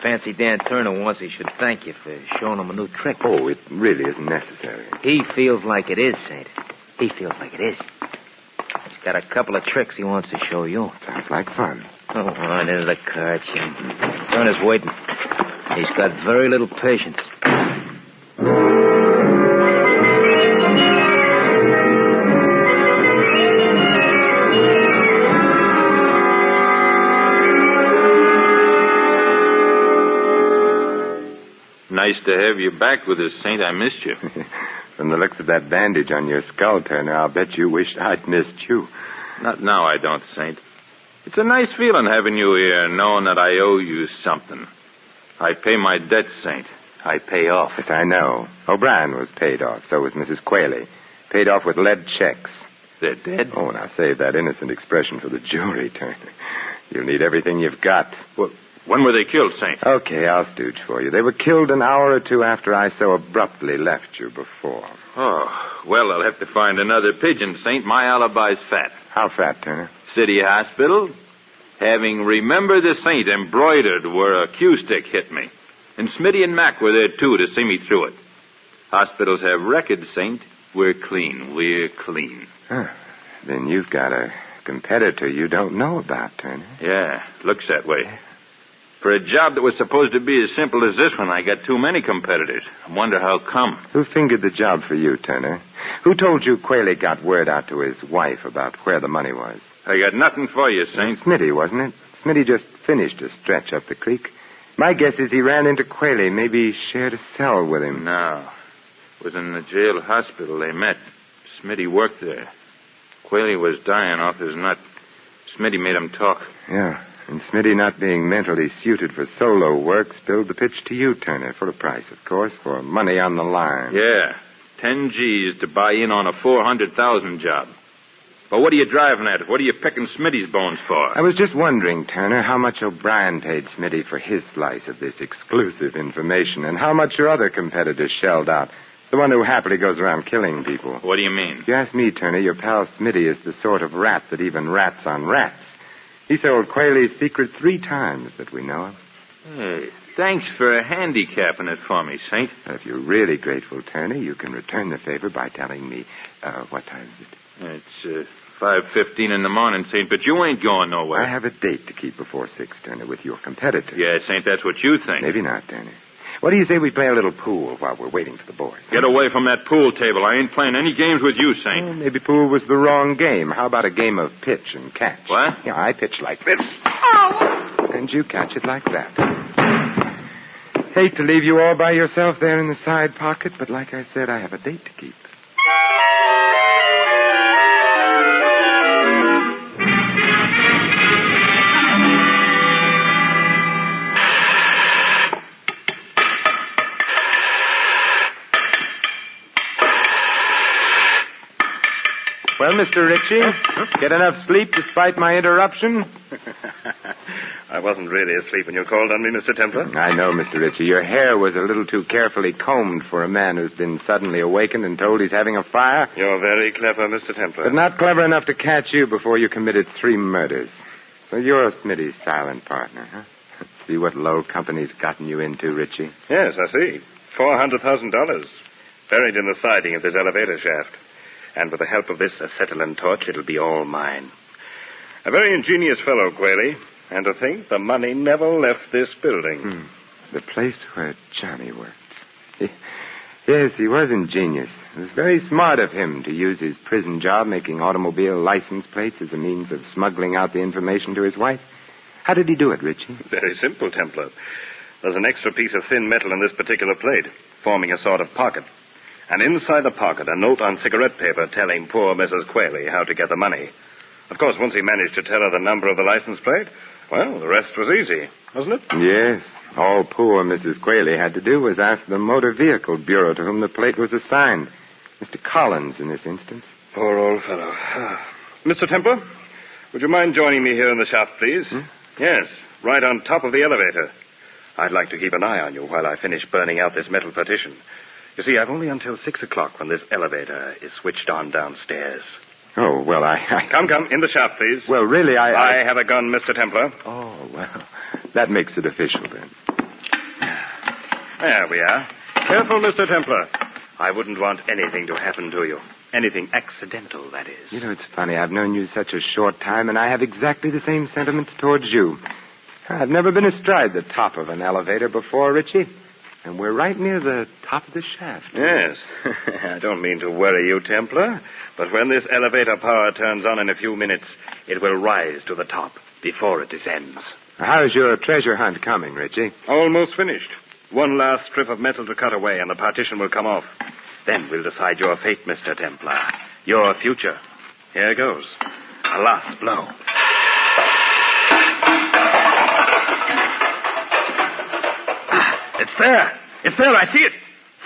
Fancy Dan Turner wants he should thank you for showing him a new trick. Oh, it really isn't necessary. He feels like it is, Saint. He feels like it is. He's got a couple of tricks he wants to show you. Sounds like fun. Oh, on into the car, Jim. Turner's waiting. He's got very little patience. Nice to have you back with us, Saint. I missed you. From the looks of that bandage on your skull, Turner, I'll bet you wished I'd missed you. Not now, I don't, Saint. It's a nice feeling having you here, knowing that I owe you something. I pay my debts, Saint. I pay off. Yes, I know. O'Brien was paid off. So was Mrs. Quayle. Paid off with lead checks. They're dead? Oh, now save that innocent expression for the jury, Turner. You'll need everything you've got. Well, when were they killed, Saint? Okay, I'll stooge for you. They were killed an hour or two after I so abruptly left you before. Oh, well, I'll have to find another pigeon, Saint. My alibi's fat. How fat, Turner? City Hospital. Having Remember the Saint embroidered where a cue stick hit me. And Smitty and Mac were there, too, to see me through it. Hospitals have records, Saint. We're clean. We're clean. Huh. Then you've got a competitor you don't know about, Turner. Yeah, looks that way. For a job that was supposed to be as simple as this one, I got too many competitors. I wonder how come. Who fingered the job for you, Turner? Who told you Quayle got word out to his wife about where the money was? I got nothing for you, Saint. Smitty, wasn't it? Smitty just finished a stretch up the creek. My guess is he ran into Quayle, maybe shared a cell with him. No. It was in the jail hospital they met. Smitty worked there. Quayle was dying off his nut. Smitty made him talk. Yeah. And Smitty, not being mentally suited for solo work, spilled the pitch to you, Turner, for a price, of course, for money on the line. Yeah, 10 G's to buy in on a 400,000 job. But what are you driving at? What are you picking Smitty's bones for? I was just wondering, Turner, how much O'Brien paid Smitty for his slice of this exclusive information, and how much your other competitor shelled out. The one who happily goes around killing people. What do you mean? If you ask me, Turner, your pal Smitty is the sort of rat that even rats on rats. He sold Quayle's secret 3 times that we know of. Hey, thanks for handicapping it for me, Saint. If you're really grateful, Turner, you can return the favor by telling me, what time is it? It's 5:15 in the morning, Saint, but you ain't going nowhere. I have a date to keep before 6, Turner, with your competitor. Yeah, Saint, that's what you think. Maybe not, Turner. What do you say we play a little pool while we're waiting for the boys? Get away from that pool table. I ain't playing any games with you, Saint. Well, maybe pool was the wrong game. How about a game of pitch and catch? What? Yeah, I pitch like this. Oh! And you catch it like that. Hate to leave you all by yourself there in the side pocket, but like I said, I have a date to keep. Well, Mr. Ritchie, get enough sleep despite my interruption? I wasn't really asleep when you called on me, Mr. Templar. I know, Mr. Ritchie. Your hair was a little too carefully combed for a man who's been suddenly awakened and told he's having a fire. You're very clever, Mr. Templar. But not clever enough to catch you before you committed 3 murders. So you're Smitty's silent partner, huh? See what low company's gotten you into, Ritchie? Yes, I see. $400,000. Buried in the siding of this elevator shaft. And with the help of this acetylene torch, it'll be all mine. A very ingenious fellow, Quayle. And to think the money never left this building. The place where Johnny worked. Yes, he was ingenious. It was very smart of him to use his prison job making automobile license plates as a means of smuggling out the information to his wife. How did he do it, Ritchie? Very simple, Templar. There's an extra piece of thin metal in this particular plate, forming a sort of pocket. And inside the pocket, a note on cigarette paper telling poor Mrs. Quayle how to get the money. Of course, once he managed to tell her the number of the license plate, well, the rest was easy, wasn't it? Yes. All poor Mrs. Quayle had to do was ask the Motor Vehicle Bureau to whom the plate was assigned. Mr. Collins, in this instance. Poor old fellow. Mr. Templar, would you mind joining me here in the shaft, please? Yes, right on top of the elevator. I'd like to keep an eye on you while I finish burning out this metal partition. You see, I've only until 6 o'clock when this elevator is switched on downstairs. Oh, well, Come, in the shaft, please. Well, really, I have a gun, Mr. Templar. Oh, well, that makes it official, then. There we are. Careful, Mr. Templar. I wouldn't want anything to happen to you. Anything accidental, that is. You know, it's funny. I've known you such a short time, and I have exactly the same sentiments towards you. I've never been astride the top of an elevator before, Richie. And we're right near the top of the shaft. Yes. I don't mean to worry you, Templar, but when this elevator power turns on in a few minutes, it will rise to the top before it descends. How's your treasure hunt coming, Richie? Almost finished. One last strip of metal to cut away, and the partition will come off. Then we'll decide your fate, Mr. Templar. Your future. Here goes. A last blow. It's there. It's there. I see it.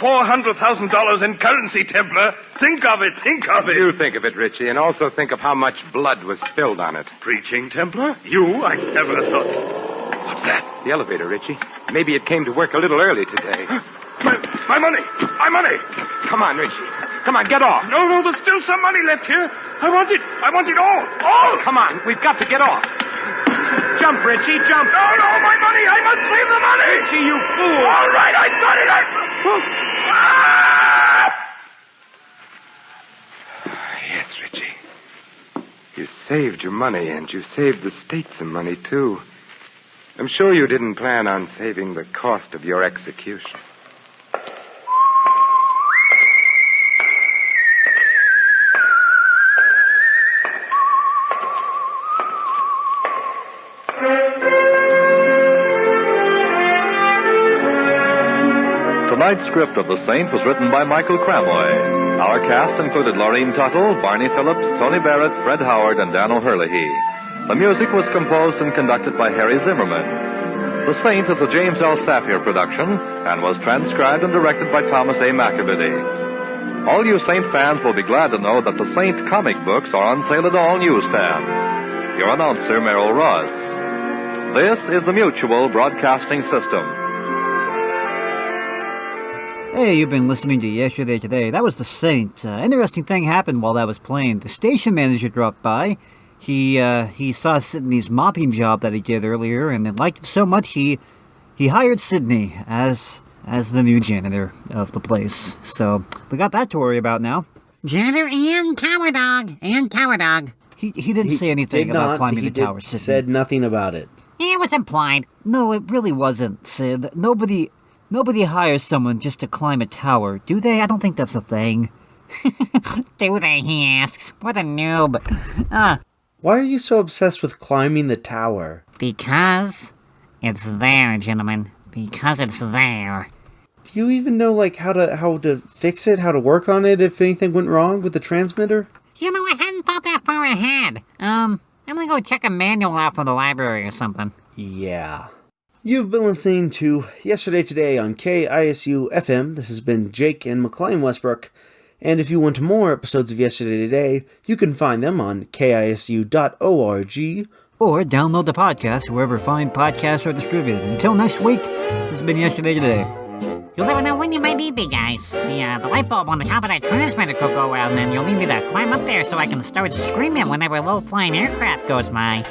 $400,000 in currency, Templar. Think of it. Think of it. You think of it, Richie, and also think of how much blood was spilled on it. Preaching, Templar? You? I never thought. What's that? The elevator, Richie. Maybe it came to work a little early today. My money. My money. Come on, Richie. Come on, get off. No, there's still some money left here. I want it. I want it all. All. Come on. We've got to get off. Jump, Richie, jump. No, my money. I must save the money. Richie, you fool. All right, I got it. Yes, Richie. You saved your money, and you saved the state some money, too. I'm sure you didn't plan on saving the cost of your execution. Tonight's script of The Saint was written by Michael Cramoy. Our cast included Laureen Tuttle, Barney Phillips, Tony Barrett, Fred Howard, and Dan O'Herlihy. The music was composed and conducted by Harry Zimmerman. The Saint is a James L. Safier production and was transcribed and directed by Thomas A. McAbiddy. All you Saint fans will be glad to know that the Saint comic books are on sale at all newsstands. Your announcer, Merrill Ross. This is the Mutual Broadcasting System. Hey, you've been listening to Yesterday Today. That was The Saint. Interesting thing happened while that was playing. The station manager dropped by. He saw Sidney's mopping job that he did earlier, and liked it so much he hired Sidney as the new janitor of the place. So we got that to worry about now. Janitor and tower dog. He didn't say anything about climbing the tower, Sidney. He said nothing about it. It was implied. No, it really wasn't, Sid. Nobody hires someone just to climb a tower, do they? I don't think that's a thing. Do they, he asks. What a noob. Why are you so obsessed with climbing the tower? Because it's there, gentlemen. Because it's there. Do you even know, how to fix it, how to work on it if anything went wrong with the transmitter? You know, I hadn't thought that far ahead. I'm gonna go check a manual out from the library or something. Yeah. You've been listening to Yesterday Today on KISU-FM. This has been Jake and McLean Westbrook. And if you want more episodes of Yesterday Today, you can find them on KISU.org. Or download the podcast wherever fine podcasts are distributed. Until next week, this has been Yesterday Today. You'll never know when you might need me, guys. The light bulb on the top of that transmitter could go out, and then you'll need me to climb up there so I can start screaming whenever a low-flying aircraft goes by.